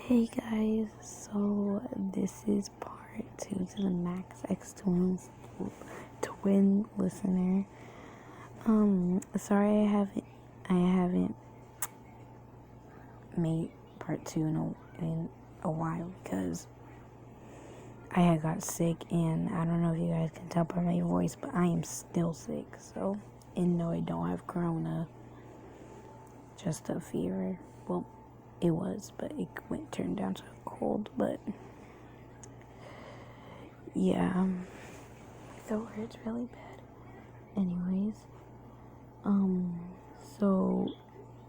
Hey guys, so this is part 2 to the Max X twin listener. Sorry I haven't made part 2 in a while because I had got sick, and I don't know if you guys can tell by my voice, but I am still sick. So, and no, I don't have corona, just a fever. Well, it was, but it turned down to a cold. But yeah, my throat hurts really bad. Anyways, so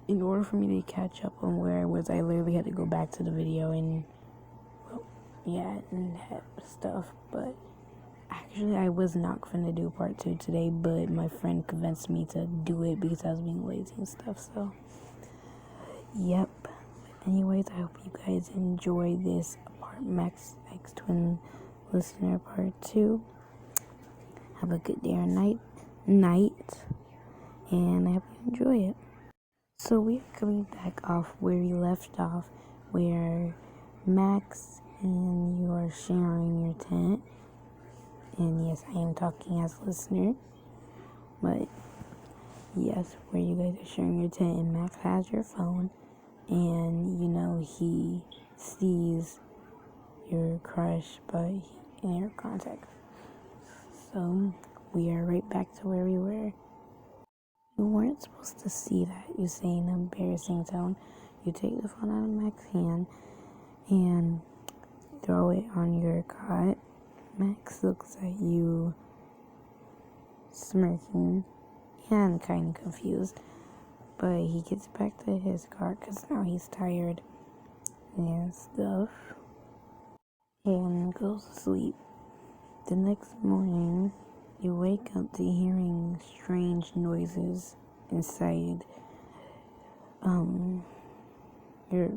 in order for me to catch up on where I was, I literally had to go back to the video and, and have stuff. But actually, I was not gonna do part 2 today, but my friend convinced me to do it because I was being lazy and stuff. So, yep. Anyways, I hope you guys enjoy this Max X Twin listener part 2. Have a good day or night, and I hope you enjoy it. So we are coming back off where we left off, where Max and you are sharing your tent. And yes, I am talking as a listener, but yes, where you guys are sharing your tent, and Max has your phone, and he sees your crush, but in your contact. So we are right back to where we were. You weren't supposed to see that. You say in an embarrassing tone. You take the phone out of Max's hand and throw it on your cot. Max looks at you, smirking and kind of confused, but he gets back to his car because now he's tired and stuff, and goes to sleep. The next morning, you wake up to hearing strange noises inside your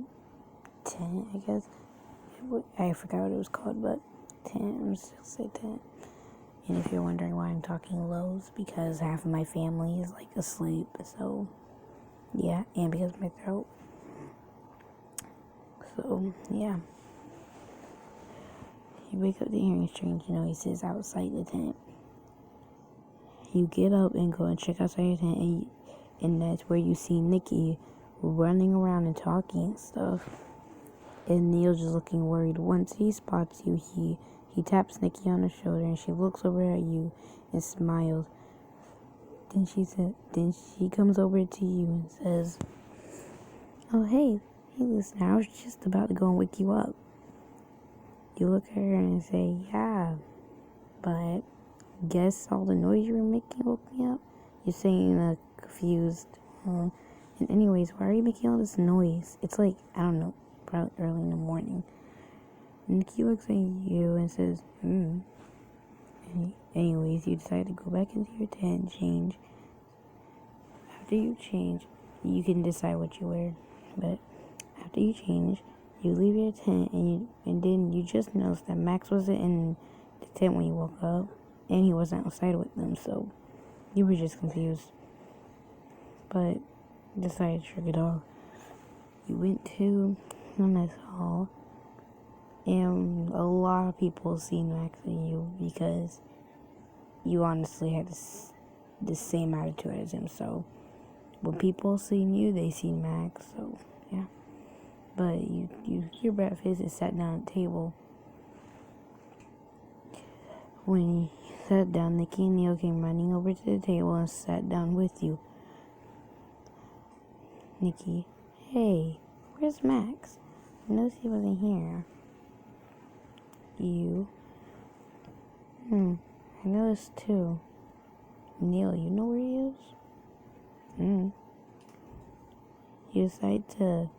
tent, I guess. I forgot what it was called, but tent. I'm still say tent. And if you're wondering why I'm talking low, it's because half of my family is like asleep. So yeah, and because of my throat. So yeah. You wake up to hearing strange noises outside the tent. You get up and go and check outside your tent, and that's where you see Nikki running around and talking and stuff. And Neil's just looking worried. Once he spots you, he taps Nikki on the shoulder, and she looks over at you and smiles. Then she comes over to you and says, "Oh, hey, listen, I was just about to go and wake you up." You look at her and say, "Yeah, but guess all the noise you were making woke me up." You're saying in a confused and anyways, why are you making all this noise? It's like, I don't know, probably early in the morning. Nikki looks at you and says, Anyways, you decide to go back into your tent and change. After you change, you can decide what you wear. But after you change, you leave your tent, and then you just notice that Max wasn't in the tent when you woke up, and he wasn't outside with them, so you were just confused. But decided to shrug it off. You went to the mess hall, and a lot of people seen Max and you because you honestly had the same attitude as him. So when people seen you, they seen Max. So yeah. But your breakfast is sat down at the table. When you sat down, Nikki and Neil came running over to the table and sat down with you. Nikki, "Hey, where's Max? I noticed he wasn't here." You, I noticed too. Neil, you know where he is? You decide to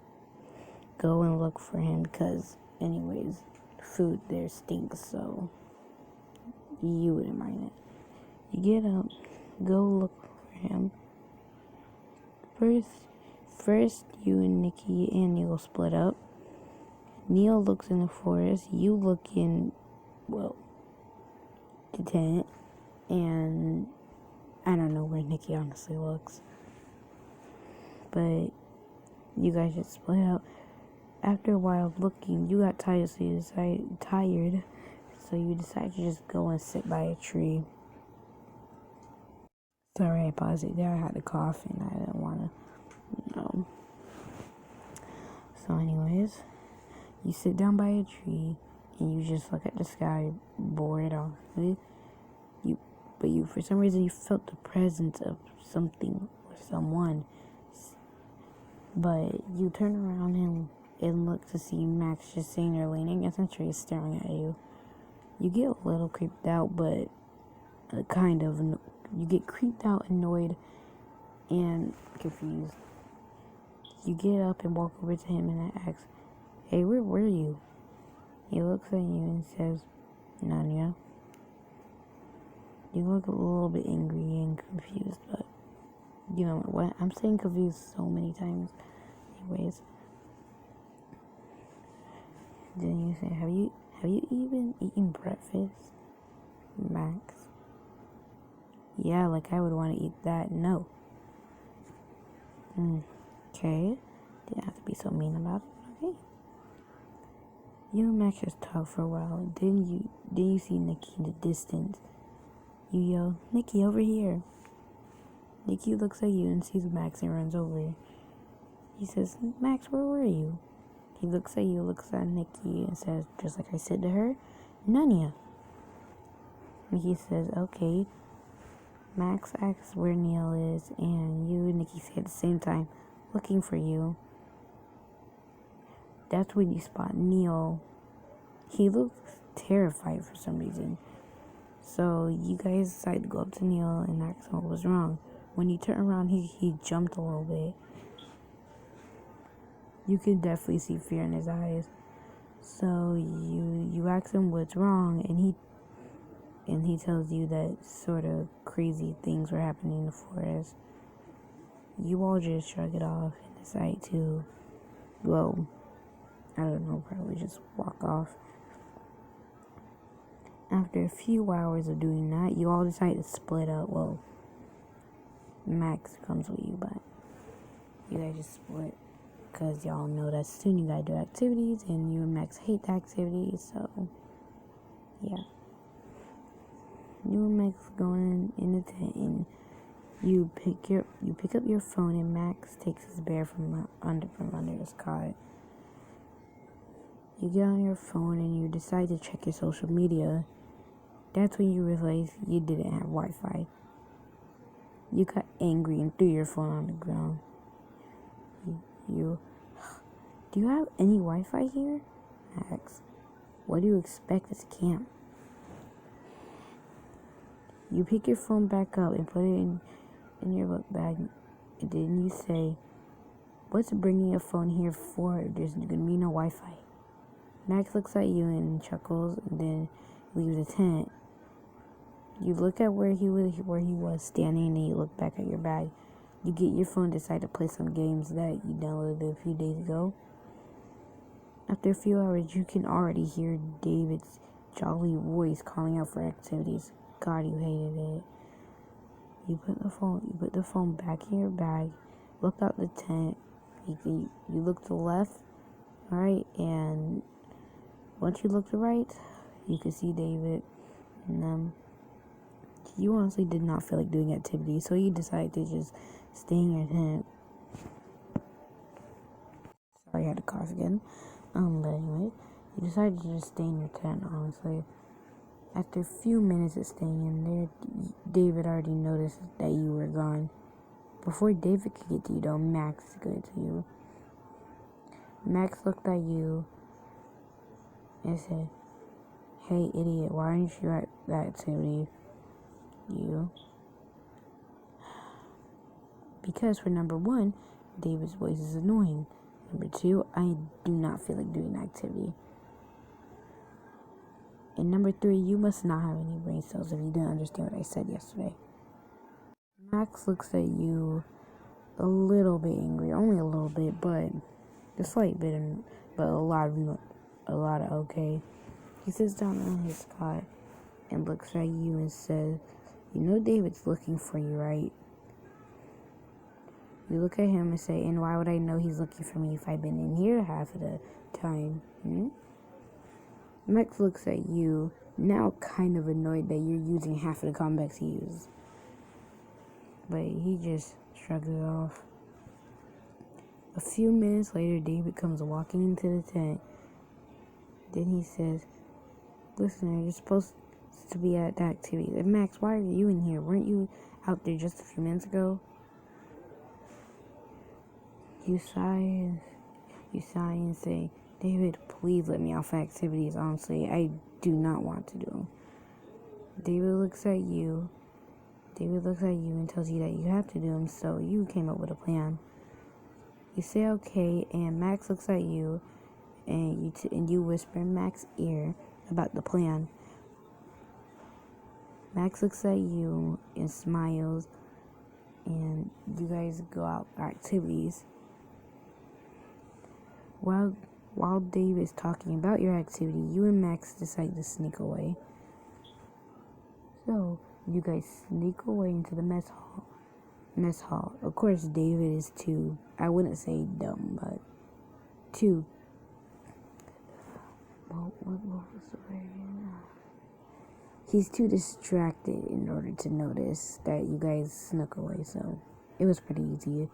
go and look for him because, anyways, food there stinks, so you wouldn't mind it. You get up, go look for him. First, you and Nikki and Neil split up. Neil looks in the forest. You look in, the tent. And I don't know where Nikki honestly looks. But you guys just split up. After a while of looking, you got tired, so you decided to just go and sit by a tree. Sorry, I paused it there. I had a cough and I didn't want to, So anyways, you sit down by a tree and you just look at the sky, bored off. But for some reason, you felt the presence of something or someone. But you turn around and look to see Max just sitting there leaning against a tree staring at you. You get a little creeped out, but you get creeped out, annoyed, and confused. You get up and walk over to him and ask, "Hey, where were you?" He looks at you and says, "Nanya." You look a little bit angry and confused, but you know what? I'm saying confused so many times. Anyways. Then you say, have you even eaten breakfast? Max. Yeah, like I would want to eat that. No. Okay. Didn't have to be so mean about it. Okay. You and Max just talked for a while. Then you see Nikki in the distance. You yell, "Nikki, over here." Nikki looks at you and sees Max and runs over. He says, "Max, where were you?" He looks at you, looks at Nikki, and says, just like I said to her, "Nanya." Nikki says, "Okay." Max asks where Neil is, and you and Nikki say at the same time, "Looking for you." That's when you spot Neil. He looks terrified for some reason. So you guys decide to go up to Neil and ask him what was wrong. When you turn around, he jumped a little bit. You can definitely see fear in his eyes. So you ask him what's wrong, and he tells you that sort of crazy things were happening in the forest. You all just shrug it off and decide to, well, I don't know, probably just walk off. After a few hours of doing that, you all decide to split up. Well, Max comes with you, but you guys just split. Because y'all know that soon you gotta do activities, and you and Max hate the activities, so yeah. You and Max going in the tent, and you pick up your phone, and Max takes his bear from under his cot. You get on your phone and you decide to check your social media. That's when you realize you didn't have Wi-Fi. You got angry and threw your phone on the ground. Do you have any Wi-Fi here? Max. What do you expect? It's camp. You pick your phone back up and put it in your book bag. And then you say, "What's bringing your phone here for? There's gonna be no Wi-Fi." Max looks at you and chuckles, and then leaves the tent. You look at where he was standing, and then you look back at your bag. You get your phone, decide to play some games that you downloaded a few days ago. After a few hours, you can already hear David's jolly voice calling out for activities. God, you hated it. You put the phone back in your bag, look out the tent. You look to the left, right, and once you look to the right, you can see David. And you honestly did not feel like doing activities, so you decided to just stay in your tent. Sorry, I had to cough again. But anyway, you decided to just stay in your tent, honestly. After a few minutes of staying in there, David already noticed that you were gone. Before David could get to you, though, Max got to you. Max looked at you and said, "Hey, idiot, why aren't you at that activity?" You. Because for number one, David's voice is annoying. Number two, I do not feel like doing the activity. And number three, you must not have any brain cells if you didn't understand what I said yesterday. Max looks at you a little bit angry, only a little bit, but a slight bit, but a lot of okay. He sits down on his cot and looks at you and says, "You know David's looking for you, right?" You look at him and say, and why would I know he's looking for me if I've been in here half of the time? Max looks at you, now kind of annoyed that you're using half of the comebacks he used. But he just shrugs it off. A few minutes later, David comes walking into the tent. Then he says, "Listener, you're supposed to be at the activity." And Max, why are you in here? Weren't you out there just a few minutes ago? You sigh and say, "David, please let me off activities. Honestly, I do not want to do them." David looks at you and tells you that you have to do them, so you came up with a plan. You say okay, and Max looks at you, and you whisper in Max's ear about the plan. Max looks at you and smiles, and you guys go out for activities. While Dave is talking about your activity, you and Max decide to sneak away. So you guys sneak away into the mess hall. Of course, David is too, I wouldn't say dumb, but too. What was the word? He's too distracted in order to notice that you guys snuck away. So it was pretty easy.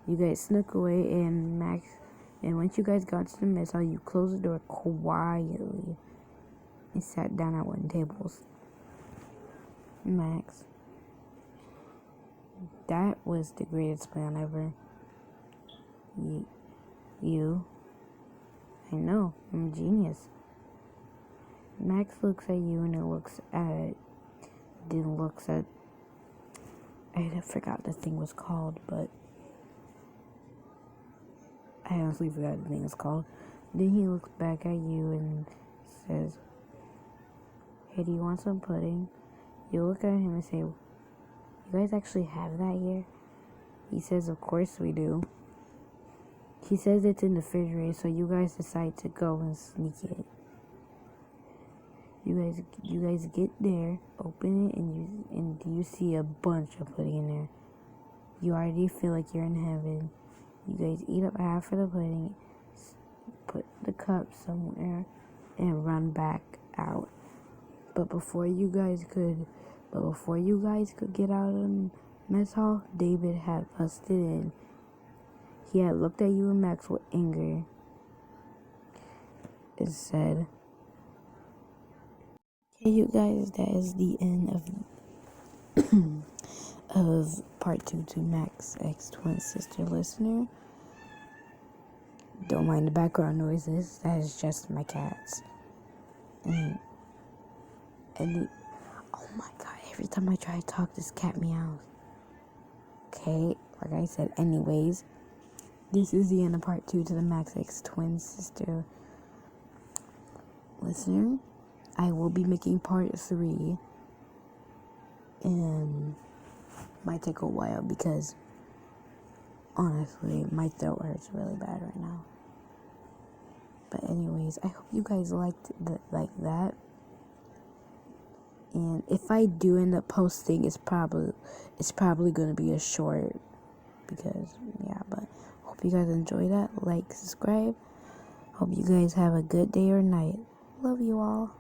You guys snuck away, and once you guys got to the mess hall, you closed the door quietly and sat down at one table. Max, that was the greatest plan ever. You, I know, I'm a genius. Max looks at you and I forgot the thing was called, but I honestly forgot the thing was called. Then he looks back at you and says, "Hey, do you want some pudding?" You look at him and say, "You guys actually have that here?" He says, "Of course we do." He says it's in the refrigerator, so you guys decide to go and sneak it. You guys get there, open it, and you see a bunch of pudding in there. You already feel like you're in heaven. You guys eat up half of the pudding, put the cup somewhere, and run back out. But before you guys could get out of the mess hall, David had busted in. He had looked at you and Max with anger and said, "Hey, you guys, that is the end of part 2 to Max X twin sister listener. Don't mind the background noises. That is just my cats. And oh my god, every time I try to talk, this cat meows. Okay, like I said, anyways, this is the end of part 2 to the Max X twin sister listener. I will be making part 3, and might take a while because honestly my throat hurts really bad right now. But anyways, I hope you guys liked that. And if I do end up posting, it's probably gonna be a short because but hope you guys enjoy that. Like, subscribe. Hope you guys have a good day or night. Love you all.